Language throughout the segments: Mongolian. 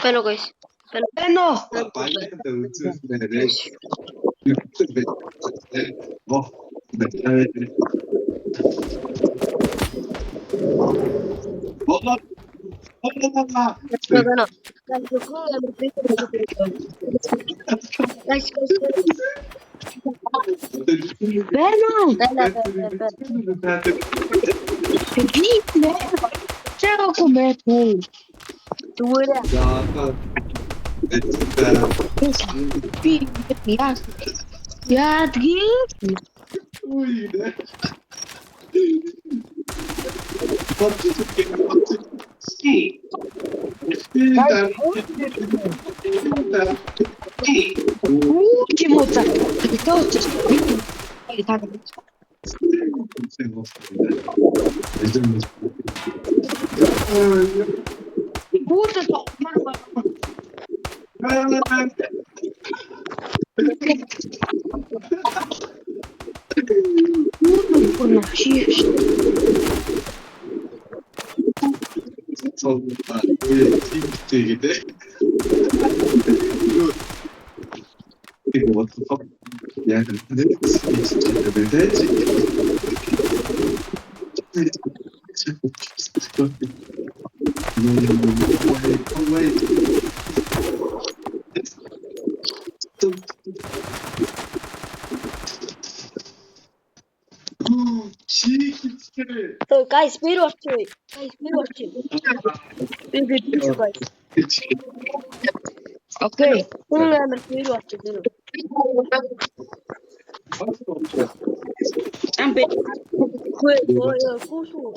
Hello guys. Ano? So guys, bir orçuy. Bir guys. Okay. Амар bir orçuy. Амбе. Кусу.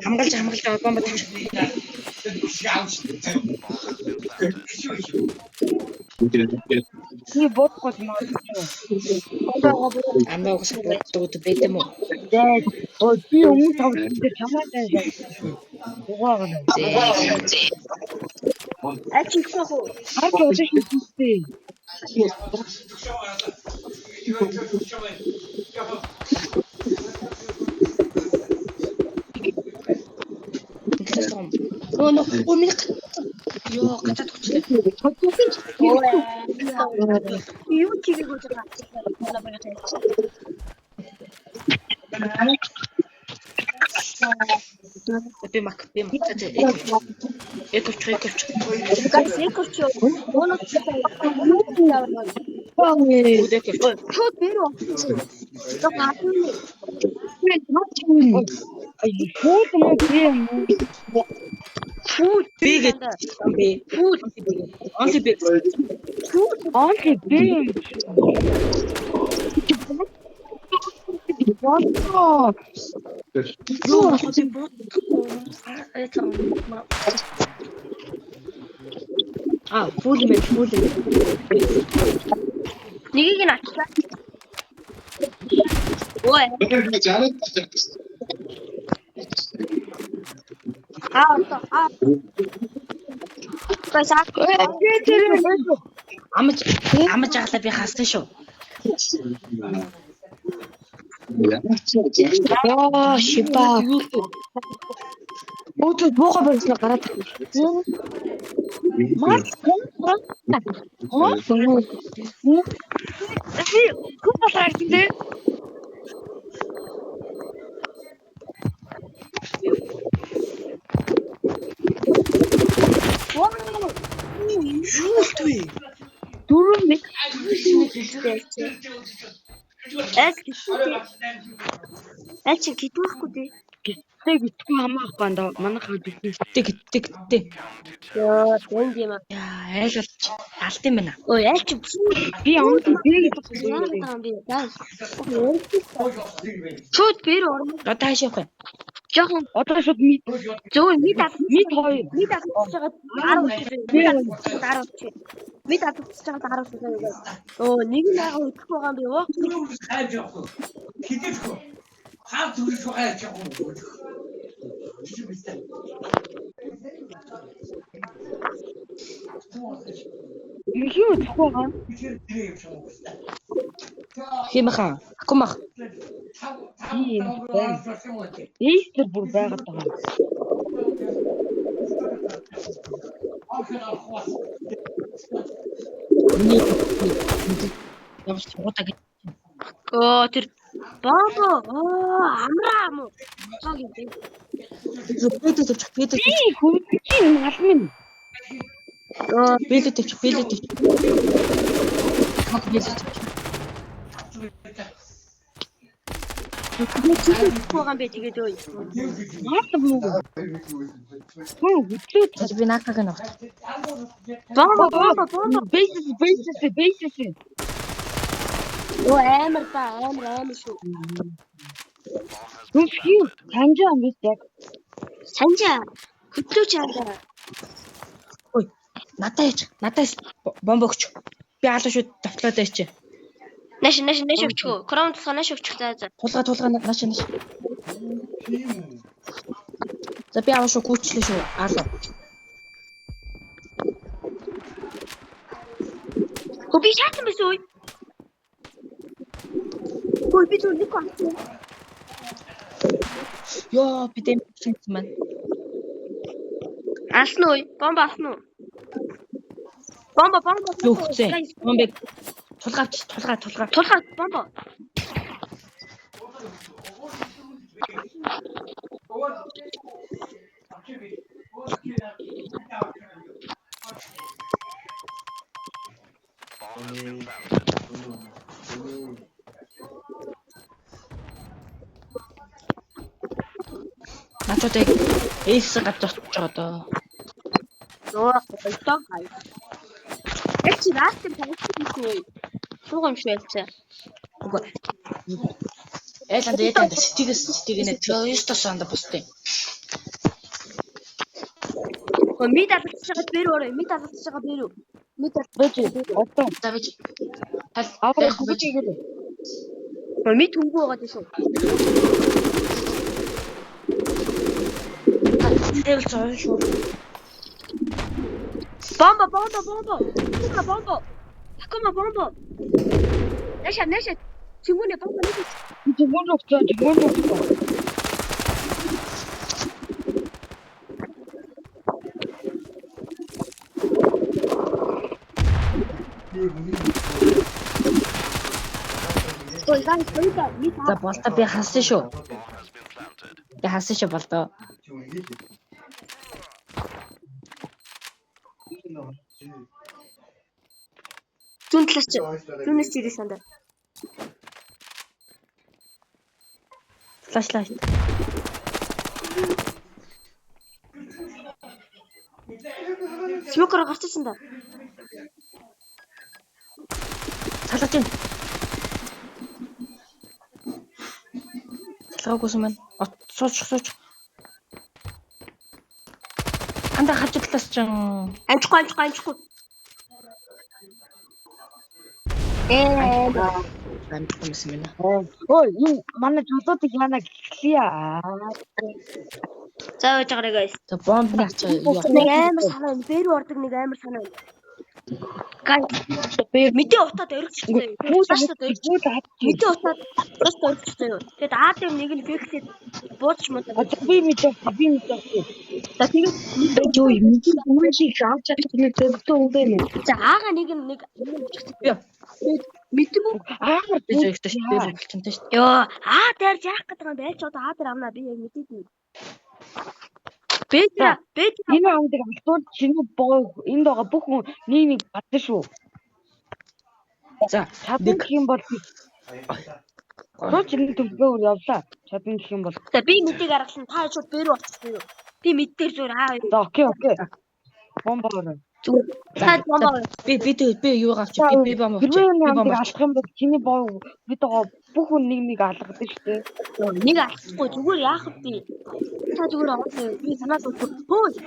Хамгаалж бомба тавьчих. Ни бодгоо юм аа. Амбаа угсаа боддог байт юм уу? Би өмнө тавьдаг чамаатай. Угаагаа. Ачигсоо. Харж удаа хийсэн. Оо миний ёо гацаад хүчлээ. Юу чигийг гэж Би мак. Экоч. Guys, ekos. Ono Шууд нэр болчихсон. Food Big food only big. Food. нэгийг нь ачлаа. Ой. Амж аглаа би хассан шүү. Яа, шипа. Өөдөө бууга барьснаа гараад ирсэн. Эч гитвахгүй дээ. Гитгүй хамаахгүй бандаа манайх гиттэй. Яа, тэнд юм аа. Яа, айл болж алт юм байна. Ой, эч Би онод бийг шууд бэр орно. Одоо хаашаа явах вэ? Жохон Одоо шууд мид зөвхөн мид хоёр. мид авчихж байгаа 10 мид авчихж байгаа 10. Оо нэг нь яг өдөх байгаа юм би оо. хайж явах. Хитэхгүй. Хаа зүрх хайж явах юм. Юу тохиогоо. Химаха. Акумах. Эйстер бүр байгаад байгаа. Явж чуудаа гэж. Оо тэр бомбо амраа мó. Цаг юм. Бэлээ тавьчих. Хөөе алмын. Бэлээ тавьчих. Мах бэлээ тавьчих. Хөөгаан бэ тэгээд өө. Маалмуу. Хөө хүчлээ. Тэгэж би наакаг нь авах. Бомбо. Бейсэс. Оо амар шүү. Юу санжаа юм биш яг. Санжаа хөтлөөч яалаа. Ой. Надаас бомб өгч. Би алуу шүү давтлаад байч. Наш өгчгөө. Кром тусгаа наш өгчих за. Тулгаа нааш. За би аваа шүү гүйчлээ шүү. Алуу. Хөө би шаасан байсан уу? Хөө би зүрх авсан. Ёо би дэм чинь маань. Алсан уу? Бомб алсан уу? Бомбо. Юу хүчээ? Бомбыг тулгаа. Тулгаа бомбо. Начуутай эйс гадж очиж байгаа доо. Ноо болтоо гай. Эч раастер тавьчихгүй. Шууган юм шүү ялцаа. Үгүй. Элэнд стигнэ троёсто санда бустай. Хөө мид авчихж байгаа бэрүү. Мид Одоо Давич. аваа хүчээгээд. хөө мид хөнгөө байгаа шүү. Тэгэл цаа шүү. Бомбо. Акума бомбо. Нэшэ. Чимүнэ бомбо нэшэ. Жигүүн өгчөө. За болтоо би хасан шүү. Болтоо. Зүүн талаас чи. Зүүнээс чи ирэх сандаа. Флашлайт. Смокер гарчихсан да. Салгаж ийн. Салгаагүйсэн маань. Сууч. Анда хажуудлаас ч Амжихгүй. амтсан юм байна. Ой, энэ манай жолоодыг яана гэлээ. За байж байгаа guys. За бомбны ачаа юу. Нэг амар санаа бэр ордог нэг амар санаа. Гай мэдээ утаад өргөчтэй. Мэдээ утаад просто өргөчтэй. Тэгэд АД нэг нь фиксэд буудч мод. Би мэдээ. За тэгээд Юу юм чи шаавч нэг зөвхөн үгүй. за аага нэг өчгтэй. Мэдвүү? Аа Би зөвхөн хэлчихэнтэй шүү. Йоо, дээр яах гэдэг юм бэ? Ч одоо дээр авнаа би яг мэдээгүй. Бэдра. энэ амдаг алтууд чиний боо энд байгаа бүх хүн нэг гадна шүү. За Чадна гэх юм бол Рууч нэг төвгөөр явлаа. Чадна гэх юм бол. За би мэдээг аргалсан та шууд бэрүү болчихсон юу? Би мэддээр зүгээр За окей. Бомбоор. Зүгээр. Та бомбоо. Би юу авч би бомб авч. Хэрвээ Би бомб намайг авч. алах юм бол чиний боо бид байгаа бүх хүн нэг алгадаг шүү дээ. Нэг алахгүй зүгээр яах вэ? Та зүгээр аваад би санаа зовчих. Хөөе.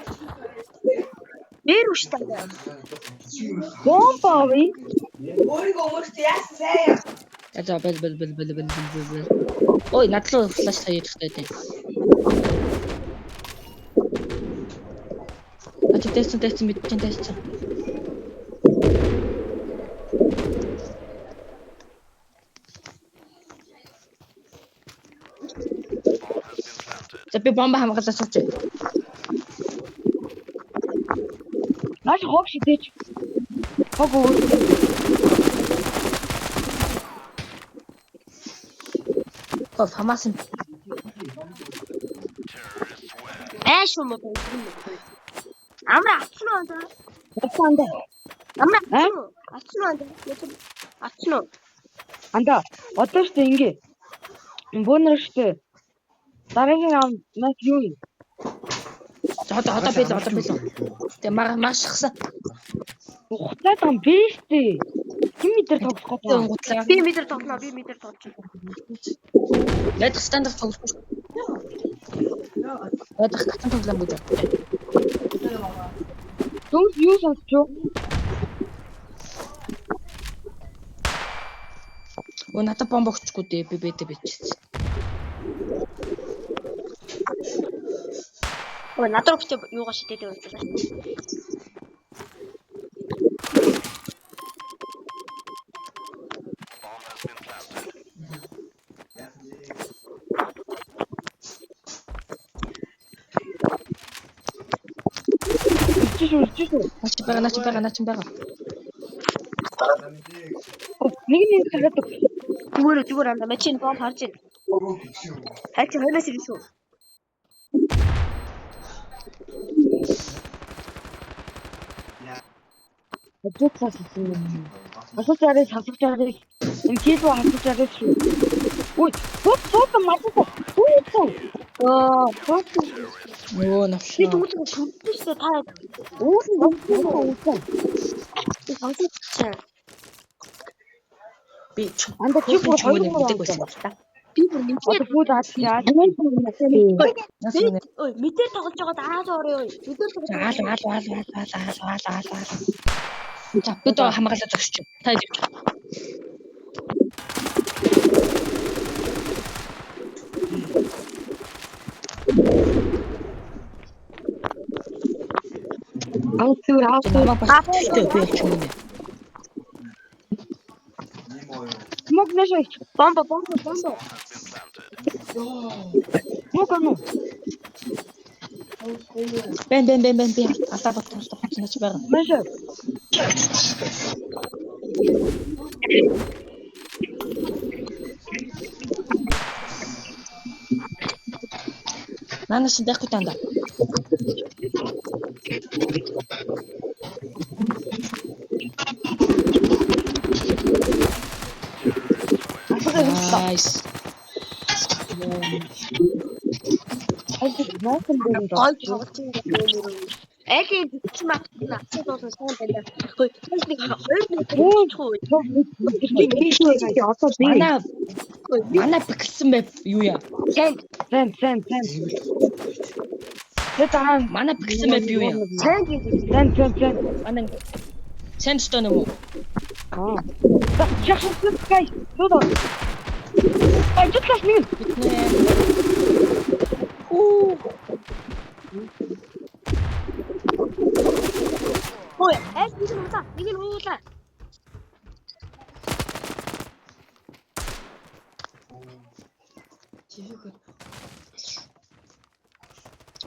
Нэр уштай. Бомб авъя. За бэл. Ой, надлаа флаш таяж тахтай. Ачи тест мэдчихэн тест. За би бомба хамгаалаад сууч. Наач хог шидэж. Хог уу. Хов хамаасан. Шүү мод. Амра ачна уу? Батанда. Амра ачна уу? Ачна. Анда одоо шүү дээ ингээ. Бөөнөр шүү дээ. Дараагийн ам нас юу юм? Одоо бэл. Тэ машгсан. Ухтаад ам биш дээ. Ким мэдэр тоглох гэдэг. Гутлаа. Би метр тоглоно. Ядах стандарт тоглохгүй. Ядах гатан тоглоом гэж. Түнс юу сонсчоо? Надад бомб өгчихгүй дээ. Би бэдэ бичсэн. Ой, надад ч юугаа шидэдэг байлаа. Чичүү. Нач байгаа. Нэг хараад Зүгээр анда мачин бомб харж байна. Хайч хойлоос ирсэн шүү. Ажиглаас юм. Асуучаарай сонсогчаарай. Энэ кило асуучаарай шүү. Ой, бот мацаа. Нөө навшаа. Би түүнийг төлөвлөсөн та Уусан. сонсогч. Би Анда чи бүр хоёр мэддэг байсан л та. Би бүр нэмээд Одоо бүгд яа. ой мэдээ тоглож байгаа дааж орё. Мэдээ тоглож Аал. За бид хамгаалаад зогсч. Та ил. Намаа багчтай би ч юм уу. Мог нэшээ. бомбо. Мог ану. Бэн би алдаа баталж байгаа. Нэшээ. Нанас дэхгүй танда. Nice. Гой тоглож байгаа. Эки ч магтна. Цэцэн сайн байна. Хөөе. Нэг 2 минут хөөе. Манай бэксэн бай юу яа? Сэн. Тэтээн Манай бэксэн бай юу яа? Сайн гэдэг. сэн. Манай сен стон юм уу? Чахстай. Тудо. Ажиглаас нэг. Хөөе. Нэг нь уулаа.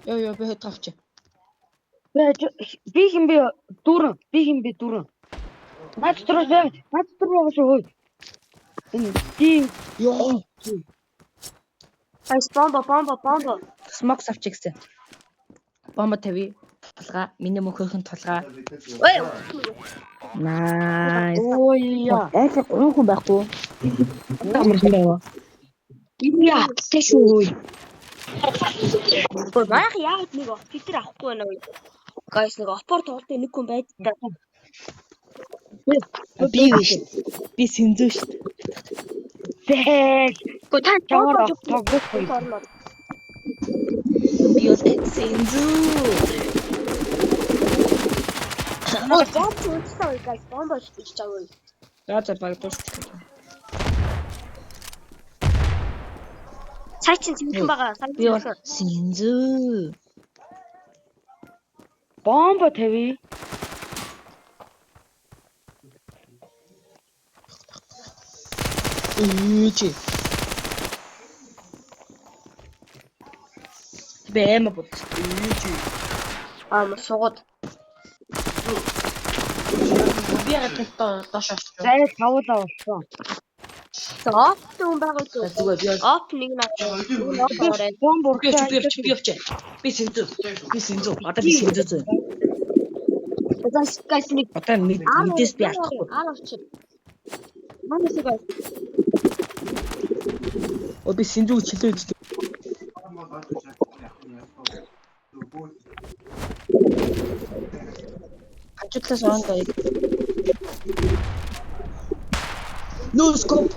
Ёо би хэд авч. Би хин би дүүрэн. Наач тураа шүү хөөе. Энэ тийм Ёо. Айс бомбо. Смок авч гэсэн. Бомба тавь. Толгой. Миний мөнхөхийн толгой. Ой. Nice. ой яа. Айсаа 3 хүн байхгүй. Амарсан байва. Яа, тэшүү. Ой, баг яагаад нэг офицер авахгүй байна вэ? Guys нэг опор тоглолтын нэг хүн байж та. Би биш. Би сэнзүү шүү дээ. Гэхдээ та Чамаар тоглож тоглохгүй. Би бол сэнзүү. Бомб үүссэн guys бомб хийж чаваа. За баг дуусчих. Цай чин зэмхэн байгаа. Би бол сэнзүү. Бомбо тавь. Ичи. Бэм бод. Ичи. Сугад. Би ятаа доош авчих. Зай тавуулаа болсон. За опт хүн байгаа үү? Зүгээр би Оп нэг наа. Бомб урагшаа. би явчих. Би сэнзүү. Одоо би сэнзүү. Guys нэг Одоо мэдээс би алдахгүй. авчих. Манайс guys. О би сэнзүү чилээ гэж. Хажуудлаас ондоо. No scope.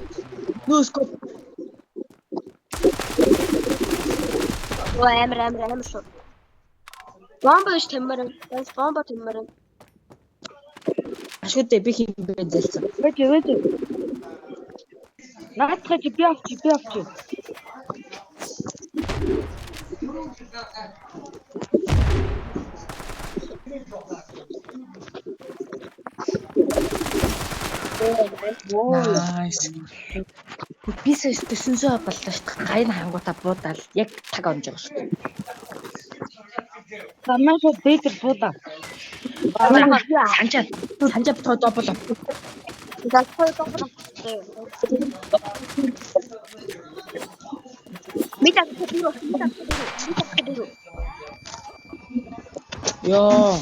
Амар шүү. Бомб иш тэмэрэн. Guys бомб тэмэрэн. Ашигтай би хин бэ зэлсэн. Вэж. Наадах би авчих. Nice. Би сэнзүү боллоо шүү дээ. Гайн хангуудаа буудаал яг таг онж байгаа шүү дээ. Самаас бэйтер буудаа. Санжаа тоо добол. Мэдээ. Ёо.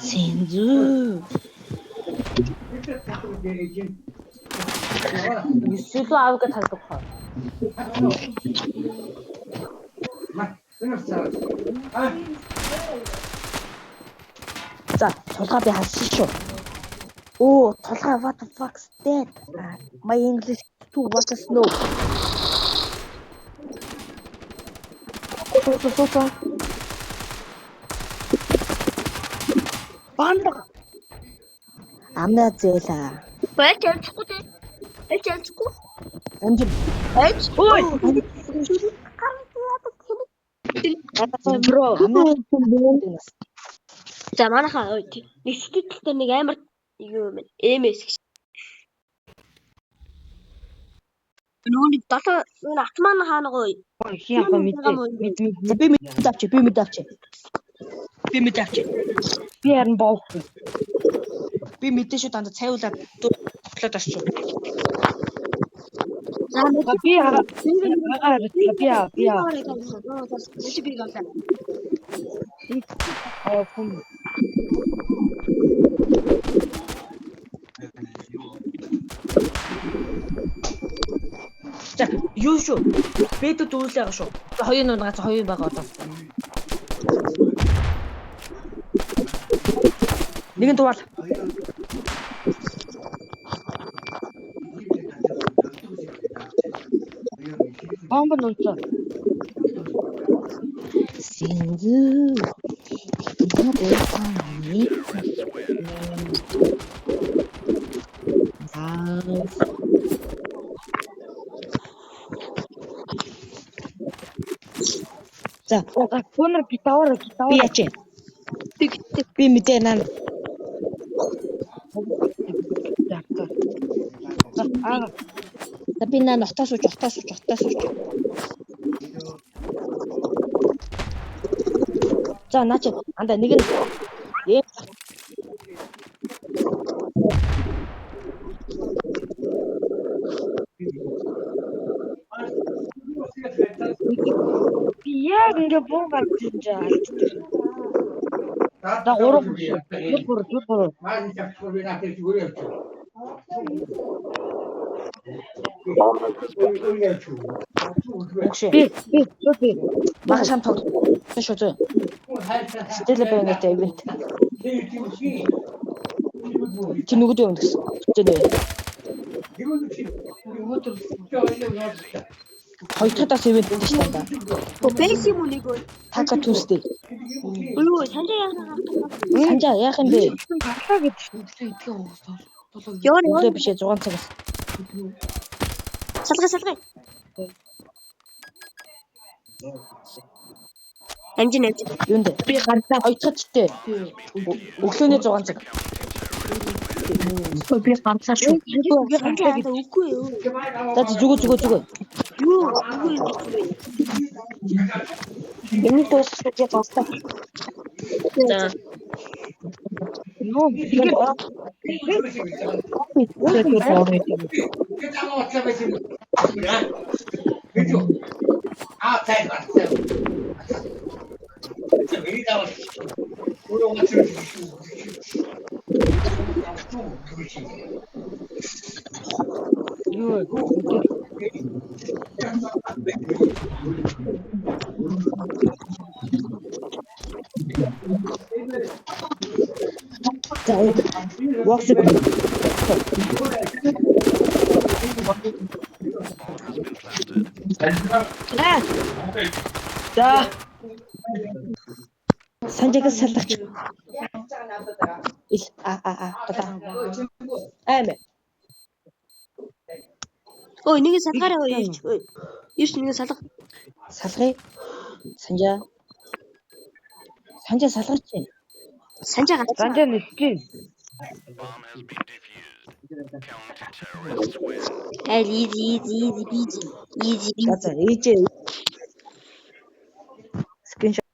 Сэнзүү. Юусоо авга талбах. За, тулгаа би харсан шүү. Оо, тулгаа what the fuck's that? My English too what is no. Банда. Амнаа зээлээ. Бэлч амжихгүй дээ. Амжин. Ой. Бро, амнаа. За манайхаа нэг сэтгэлтэй нэг амар юу юм. MS гэж. Нүуний дотоо нүуний атман хаана гоё. Хиаха мэдээ. Би мэд авчи. Би харин боох. Би мэдээ шүү дандаа цайуулаад тоглоод очив. За Би За, юу шүү? Бэд дүүрлээ байгаа шүү. Хоёр нугаас хоёр байгаа одоо. Нэгэн дугаал. бомб нууцаа. Сэнзүү. За, Гонор гитар. би ячи. Би мэдээ наа. Би наа нотоос уж. За, наач анда нэг нь Би яг ингээ буугаад чинь жаа. На 3 бүр. Маань завчгүй би надад зүгээр явчих. Би. Мага шам тог. Шүү зөө. Стелэ байгатай ивент. Чи нүгдөө юм гэсэн. Тэ. Хоёр талаас ивент гэдэг шүү дээ. Бэс юм уу нэг өө. Така Tuesday. Өө санжаа яахаа. Санжаа яах юм бэ? Гарлаа гэдэг чинь Ёо Өглөө бишээ 6 цагаас. салгай. Амжин. Юунд бэ? би гарлаа. Хоёр дахь чтэй. Өглөөний 6 цаг. Би гарлаа шүү. Санжаа яа үгүй юу. За зүгөө. Юу үгүй юу. Энийг дуусгах гэж байна. За. Walks За. Санжааг салгач. Ил Аймаа. Өө нэг салгаараа өөч. Юус нэг салга. Салгая. Санжаа салгач. Санжаа гац. Санжаа нэстэй. Ай easy. За ээжээ. Скриншот